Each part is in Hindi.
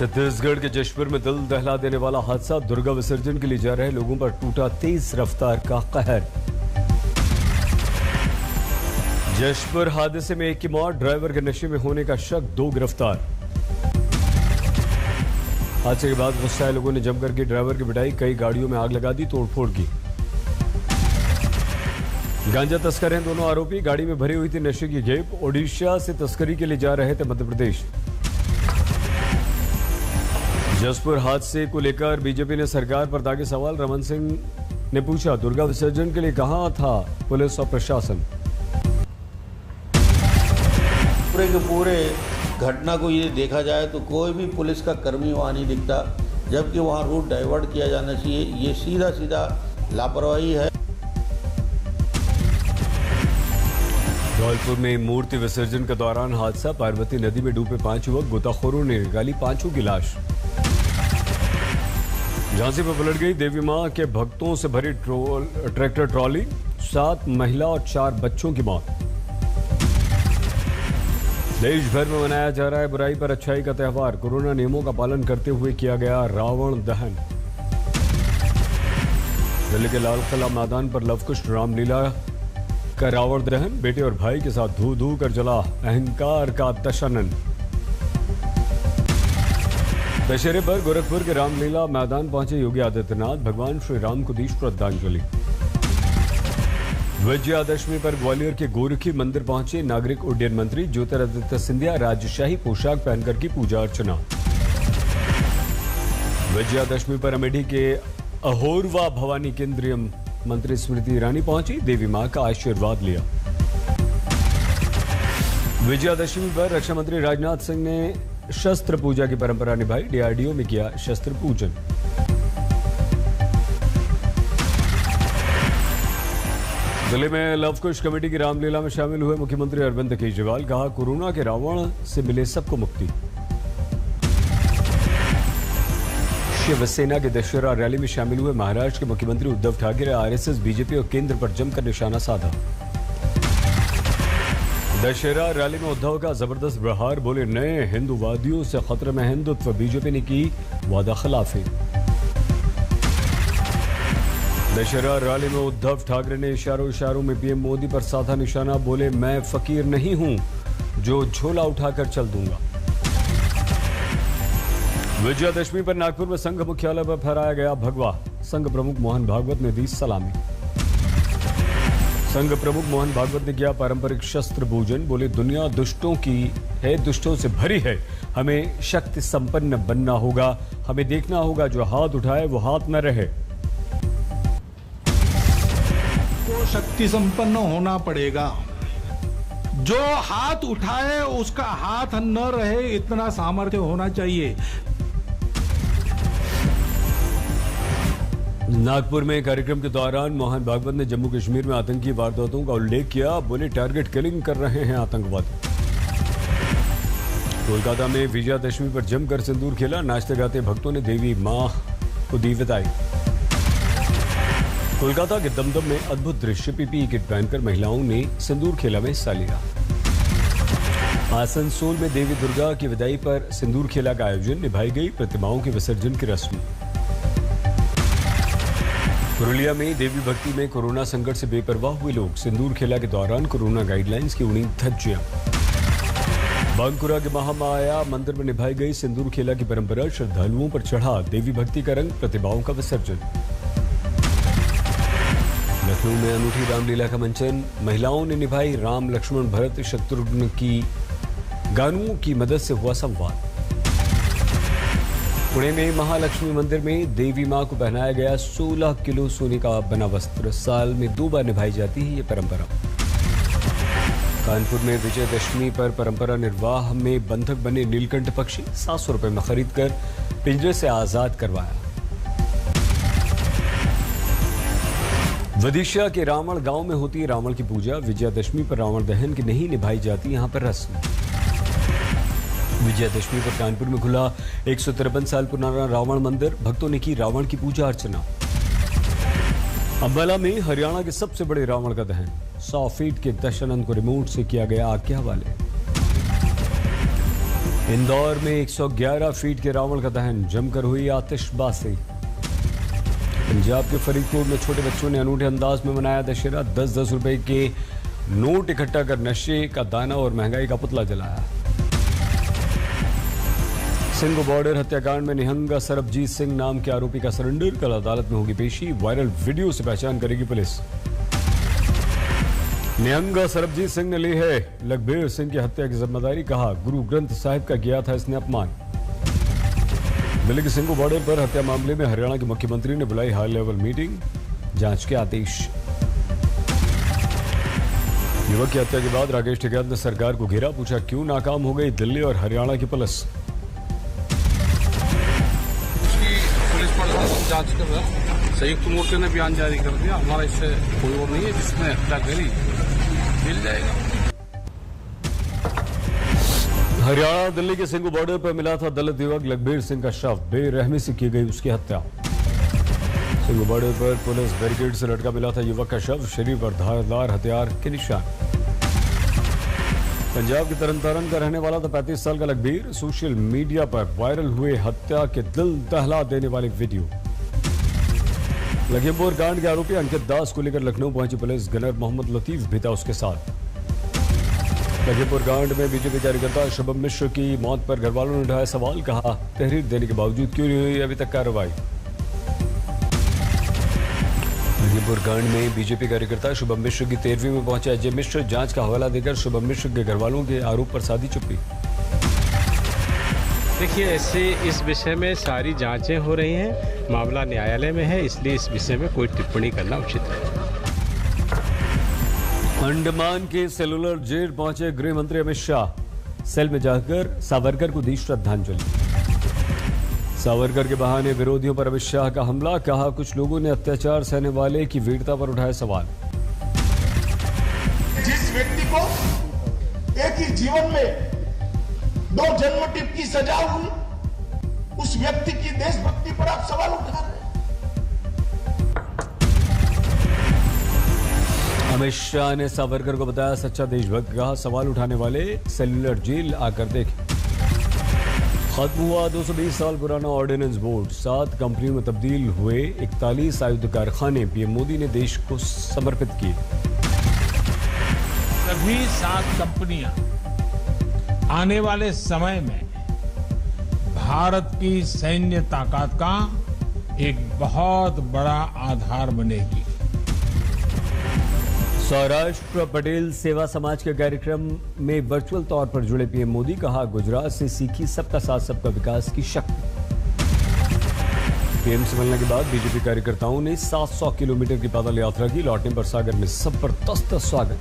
छत्तीसगढ़ के जशपुर में दिल दहला देने वाला हादसा। दुर्गा विसर्जन के लिए जा रहे लोगों पर टूटा तेज रफ्तार का कहर। जशपुर हादसे में एक की मौत, ड्राइवर के नशे में होने का शक, 2 गिरफ्तार। हादसे के बाद गुस्साए लोगों ने जमकर के ड्राइवर की पिटाई, कई गाड़ियों में आग लगा दी, तोड़फोड़ की। गांजा तस्कर हैं दोनों आरोपी, गाड़ी में भरी हुई थी नशे की जेब, ओडिशा से तस्करी के लिए जा रहे थे मध्य प्रदेश। जशपुर हादसे को लेकर बीजेपी ने सरकार पर दागे सवाल। रमन सिंह ने पूछा, दुर्गा विसर्जन के लिए कहां था पुलिस और प्रशासन? पूरे के पूरे घटना को ये देखा जाए तो कोई भी पुलिस का कर्मी वहाँ नहीं दिखता, जबकि वहाँ रूट डाइवर्ट किया जाना चाहिए। ये सीधा सीधा लापरवाही है। धौलपुर में मूर्ति विसर्जन के दौरान हादसा, पार्वती नदी में डूबे 5 युवक, गोताखोरों ने निकाली 5 की लाश। झांसी में पलट गई देवी मां के भक्तों से भरी ट्रैक्टर ट्रॉली, 7 महिला और 4 बच्चों की मौत। देश भर में मनाया जा रहा है बुराई पर अच्छाई का त्यौहार, कोरोना नियमों का पालन करते हुए किया गया रावण दहन। दिल्ली के लाल किला मैदान पर लवकुश रामलीला का रावण दहन, बेटे और भाई के साथ धू धू कर जला अहंकार का दशनन। दशहरे पर गोरखपुर के रामलीला मैदान पहुंचे योगी आदित्यनाथ, भगवान श्री राम को दी श्रद्धांजलि। विजयादशमी पर ग्वालियर के गोरखी मंदिर पहुंचे नागरिक उड्डयन मंत्री ज्योतिरादित्य सिंधिया, राजशाही पोशाक पहनकर की पूजा अर्चना। विजयादशमी पर अमेठी के अहोरवा भवानी केंद्रीय मंत्री स्मृति ईरानी पहुंची, देवी मां का आशीर्वाद लिया। विजयादशमी पर रक्षा मंत्री राजनाथ सिंह ने शस्त्र पूजा की परंपरा निभाई, डीआरडीओ में किया शस्त्र पूजन। दिल्ली में लवकुश कमेटी की रामलीला में शामिल हुए मुख्यमंत्री अरविंद केजरीवाल, कहा कोरोना के रावण से मिले सबको मुक्ति। शिवसेना के दशहरा रैली में शामिल हुए महाराष्ट्र के मुख्यमंत्री उद्धव ठाकरे, आरएसएस, बीजेपी और केंद्र पर जमकर निशाना साधा। दशहरा रैली में उद्धव का जबरदस्त प्रहार, बोले नए हिंदूवादियों से खतरे में हिंदुत्व, बीजेपी ने की वादा खिलाफी। दशहरा रैली में उद्धव ठाकरे ने इशारों में पीएम मोदी पर साधा निशाना, बोले मैं फकीर नहीं हूं जो झोला उठाकर चल दूंगा। विजयादशमी पर नागपुर में संघ मुख्यालय पर फहराया गया भगवा, संघ प्रमुख मोहन भागवत ने दी सलामी। संघ प्रमुख मोहन भागवत ने किया पारंपरिक शस्त्र पूजन, बोले दुनिया दुष्टों की है, दुष्टों से भरी है, हमें शक्ति संपन्न बनना होगा, हमें देखना होगा जो हाथ उठाए वो हाथ न रहे। को शक्ति संपन्न होना पड़ेगा, जो हाथ उठाए उसका हाथ न रहे, इतना सामर्थ्य होना चाहिए। नागपुर में कार्यक्रम के दौरान मोहन भागवत ने जम्मू कश्मीर में आतंकी वारदातों का उल्लेख किया, बोले टारगेट किलिंग कर रहे हैं आतंकवादी। कोलकाता में विजयादशमी पर जमकर सिंदूर खेला, नाचते गाते भक्तों ने देवी मां को दी विदाई। कोलकाता के दमदम में अद्भुत दृश्य, पीपीई किट पहनकर महिलाओं ने सिंदूर खेला में हिस्सा लिया। आसनसोल में देवी दुर्गा की विदाई पर सिंदूर खेला का आयोजन, निभाई गई प्रतिमाओं के विसर्जन की रस्म। पुरुलिया में देवी भक्ति में कोरोना संकट से बेपरवाह हुए लोग, सिंदूर खेला के दौरान कोरोना गाइडलाइंस की उड़ी धज्जियां। बांकुरा के महामाया मंदिर में निभाई गई सिंदूर खेला की परंपरा, श्रद्धालुओं पर चढ़ा देवी भक्ति का रंग, प्रतिभाओं का विसर्जन। लखनऊ में अनूठी रामलीला का मंचन, महिलाओं ने निभाई राम लक्ष्मण भरत शत्रुघ्न की गानों की मदद से हुआ संवाद। पुणे में महालक्ष्मी मंदिर में देवी मां को पहनाया गया 16 किलो सोने का बना वस्त्र, साल में 2 बार निभाई जाती है ये परंपरा। कानपुर में विजयदशमी पर परंपरा निर्वाह में बंधक बने नीलकंठ पक्षी 700 रुपए में खरीदकर पिंजरे से आजाद करवाया। विदिशा के रावण गांव में होती है रावण की पूजा, विजयादशमी पर रावण दहन की नहीं निभाई जाती यहां पर रस्म। विजयादशमी पर कानपुर में खुला 153 साल पुराना रावण मंदिर, भक्तों ने की रावण की पूजा अर्चना। अंबाला में हरियाणा के सबसे बड़े रावण का दहन, 100 फीट के दशानंद को रिमोट से किया गया आग के हवाले। इंदौर में 111 फीट के रावण का दहन, जमकर हुई आतिशबाजी। पंजाब के फरीदकोट में छोटे बच्चों ने अनूठे अंदाज में मनाया दशहरा। 10-10 रुपए के नोट इकट्ठा कर नशे का दाना और महंगाई का पुतला जलाया। सिंघ बॉर्डर हत्याकांड में निहंगा सरबजीत सिंह नाम के आरोपी का सरेंडर, कल अदालत में होगी पेशी। वायरल वीडियो से पहचान करेगी पुलिस। निहंगा सरबजीत सिंह ने ली है लखबीर सिंह की हत्या की जिम्मेदारी, कहा गुरु ग्रंथ साहिब का किया था इसने अपमान। दिल्ली के सिंघ बॉर्डर पर हत्या मामले में हरियाणा के मुख्यमंत्री ने बुलाई हाई लेवल मीटिंग, जांच के आदेश। युवक की हत्या के बाद राकेश टिकैत ने सरकार को घेरा, पूछा क्यों नाकाम हो गई दिल्ली और हरियाणा की पुलिस। जांच कर रहा है, संयुक्त मोर्चे ने बयान जारी कर दिया, हमारा इससे कोई और नहीं है, जिसने हत्या करी मिल जाएगा। हरियाणा दिल्ली के सिंघ बॉर्डर पर मिला था दलित युवक लखबीर सिंह का शव, बेरहमी से की गई उसकी हत्या। सिंघ बॉर्डर पर पुलिस बैरिकेड से लटका मिला था युवक का शव, शरीर पर धारदार हथियार के निशान। पंजाब के तरनतारन का रहने वाला था 35 साल का लखबीर। सोशल मीडिया पर वायरल हुए हत्या के दिल दहला देने वाले वीडियो। लखीमपुर कांड के आरोपी अंकित दास को लेकर लखनऊ पहुंची पुलिस, गनर मोहम्मद लतीफ भी था उसके साथ। लखीमपुर कांड में बीजेपी कार्यकर्ता शुभम मिश्र की मौत पर घरवालों ने उठाया सवाल, कहा तहरीर देने के बावजूद क्यों नहीं हुई अभी तक कार्रवाई। लखीमपुर कांड में बीजेपी कार्यकर्ता शुभम मिश्र की 13वीं में पहुंचे अजय मिश्र, जांच का हवाला देकर शुभम मिश्र के घरवालों के आरोप पर साधी चुप्पी। देखिए, ऐसे इस विषय में सारी जांचें हो रही हैं, मामला न्यायालय में है, इसलिए इस विषय में कोई टिप्पणी करना उचित है। अंडमान के सेलुलर जेल पहुंचे गृह मंत्री अमित शाह, सेल में जाकर सावरकर को दी श्रद्धांजलि। सावरकर के बहाने विरोधियों पर अमित शाह का हमला, कहा कुछ लोगों ने अत्याचार सहने वाले की वीरता पर उठाए सवाल। जिस व्यक्ति को एक ही जीवन में 2 जन्म टिप की सजा हुई, उस व्यक्ति की देशभक्ति पर आप सवाल उठा रहे हैं। अमित शाह ने सावरकर को बताया सच्चा देशभक्त, कहा सवाल उठाने वाले सेलुलर जेल आकर देखें। खत्म हुआ 220 साल पुराना ऑर्डिनेंस बोर्ड, 7 कंपनियों में तब्दील हुए 41 आयुध कारखाने पीएम मोदी ने देश को समर्पित किए। सभी 7 कंपनियां आने वाले समय में भारत की सैन्य ताकत का एक बहुत बड़ा आधार बनेगी। सौराष्ट्र पटेल सेवा समाज के कार्यक्रम में वर्चुअल तौर पर जुड़े पीएम मोदी, कहा गुजरात से सीखी सबका साथ सबका विकास की शक्ति। पीएम से मिलने के बाद बीजेपी कार्यकर्ताओं ने 700 किलोमीटर की पैदल यात्रा की, लौटने पर सागर में जबरदस्त स्वागत।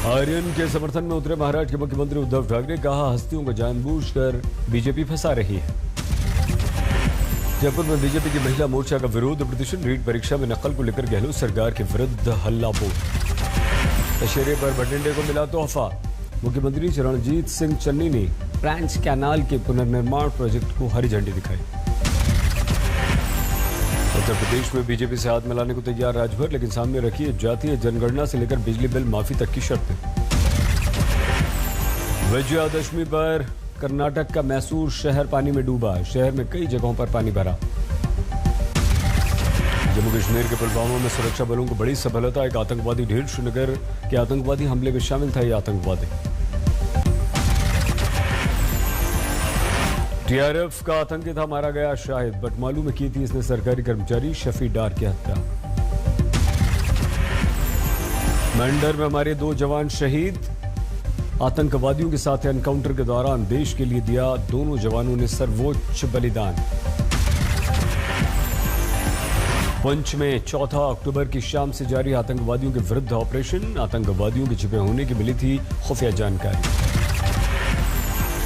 आर्यन के समर्थन में उतरे महाराष्ट्र के मुख्यमंत्री उद्धव ठाकरे, कहा हस्तियों को जानबूझकर बीजेपी फंसा रही है। जयपुर में बीजेपी की महिला मोर्चा का विरोध प्रदर्शन, रीट परीक्षा में नकल को लेकर गहलोत सरकार के विरुद्ध हल्ला बोल। दशहरे पर बठिंडे को मिला तोहफा, मुख्यमंत्री रणजीत सिंह चन्नी ने फ्रेंच कैनाल के पुनर्निर्माण प्रोजेक्ट को हरी झंडी दिखाई। उत्तर प्रदेश में बीजेपी से हाथ मिलाने को तैयार राजभर, लेकिन सामने रखी है जातीय जनगणना से लेकर बिजली बिल माफी तक की शर्तें। विजयादशमी पर कर्नाटक का मैसूर शहर पानी में डूबा, शहर में कई जगहों पर पानी भरा। जम्मू कश्मीर के पुलवामा में सुरक्षा बलों को बड़ी सफलता, एक आतंकवादी ढेर, श्रीनगर के आतंकवादी हमले में शामिल था ये आतंकवादी। टीआरएफ का आतंकी था, मारा गया शाहिद, बटमालू में की थी इसने सरकारी कर्मचारी शफी डार की हत्या। मेंढर में हमारे 2 जवान शहीद, आतंकवादियों के साथ एनकाउंटर के दौरान देश के लिए दिया दोनों जवानों ने सर्वोच्च बलिदान। पुंछ में 4 अक्टूबर की शाम से जारी आतंकवादियों के विरुद्ध ऑपरेशन, आतंकवादियों के छिपे होने की मिली थी खुफिया जानकारी।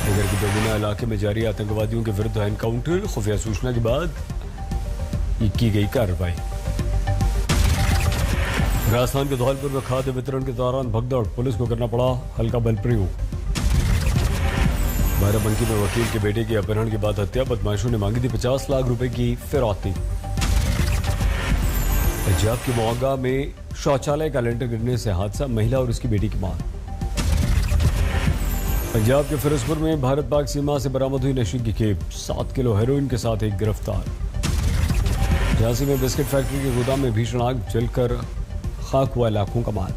नगर के बेगुना इलाके में जारी आतंकवादियों के विरुद्ध एनकाउंटर, खुफिया सूचना के बाद की गई कार्रवाई। राजस्थान के धौलपुर में खाद्य वितरण के दौरान भगदड़, पुलिस को करना पड़ा हल्का बल प्रयोग। बाराबंकी में वकील के बेटे की अपहरण के बाद हत्या, बदमाशों ने मांगी थी 50 लाख रुपए की फिरौती। पंजाब के मोगा में शौचालय का लेंटर गिरने से हादसा, महिला और उसकी बेटी की मौत। पंजाब के फिरोजपुर में भारत पाक सीमा से बरामद हुई नशे की खेप, 7 किलो हेरोइन के साथ एक गिरफ्तार। झांसी में बिस्किट फैक्ट्री के गोदाम में भीषण आग, जलकर खाक हुआ लाखों का माल।